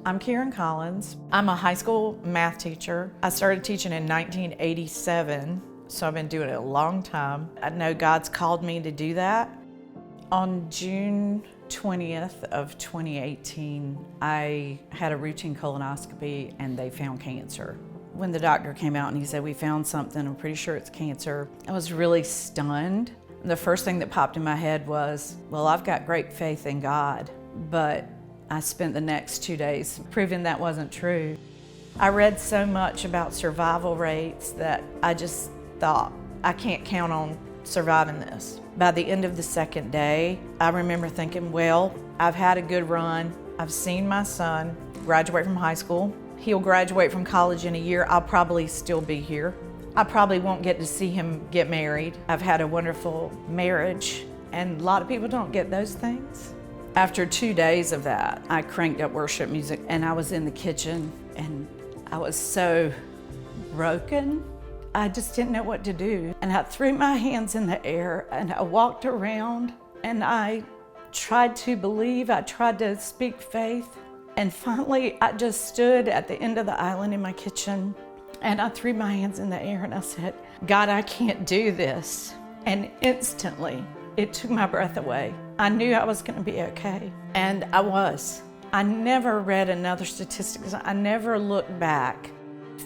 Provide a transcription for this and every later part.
I'm Karen Collins. I'm a high school math teacher. I started teaching in 1987, so I've been doing it a long time. I know God's called me to do that. On June 20th of 2018, I had a routine colonoscopy and they found cancer. When the doctor came out and he said, "We found something, I'm pretty sure it's cancer," I was really stunned. The first thing that popped in my head was, well, I've got great faith in God, but I spent the next 2 days proving that wasn't true. I read so much about survival rates that I just thought, I can't count on surviving this. By the end of the second day, I remember thinking, well, I've had a good run. I've seen my son graduate from high school. He'll graduate from college in a year. I'll probably still be here. I probably won't get to see him get married. I've had a wonderful marriage, and a lot of people don't get those things. After 2 days of that, I cranked up worship music and I was in the kitchen and I was so broken. I just didn't know what to do. And I threw my hands in the air and I walked around and I tried to believe, I tried to speak faith. And finally, I just stood at the end of the island in my kitchen and I threw my hands in the air and I said, "God, I can't do this." And instantly, it took my breath away. I knew I was gonna be okay, and I was. I never read another statistic, I never looked back.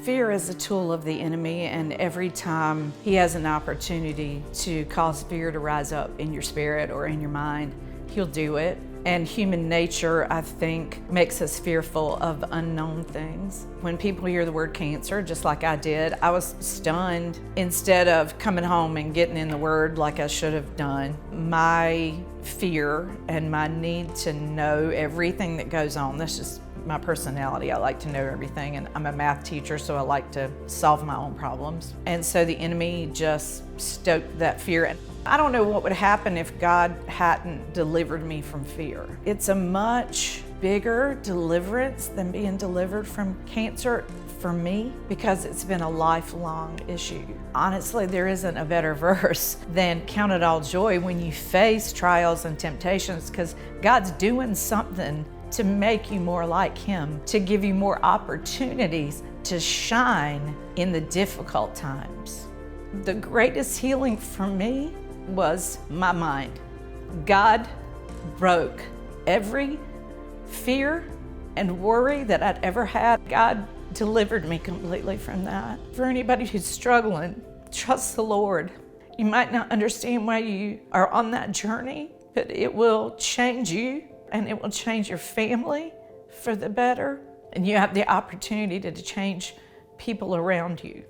Fear is a tool of the enemy, and every time he has an opportunity to cause fear to rise up in your spirit or in your mind, he'll do it. And human nature, I think, makes us fearful of unknown things. When people hear the word cancer, just like I did, I was stunned. Instead of coming home and getting in the word like I should have done, my fear and my need to know everything that goes on, that's just my personality. I like to know everything, and I'm a math teacher, so I like to solve my own problems. And so the enemy just stoked that fear. I don't know what would happen if God hadn't delivered me from fear. It's a much bigger deliverance than being delivered from cancer for me, because it's been a lifelong issue. Honestly, there isn't a better verse than "Count it all joy when you face trials and temptations," because God's doing something to make you more like Him, to give you more opportunities to shine in the difficult times. The greatest healing for me was my mind. God broke every fear and worry that I'd ever had. God delivered me completely from that. For anybody who's struggling, trust the Lord. You might not understand why you are on that journey, but it will change you and it will change your family for the better. And you have the opportunity to change people around you.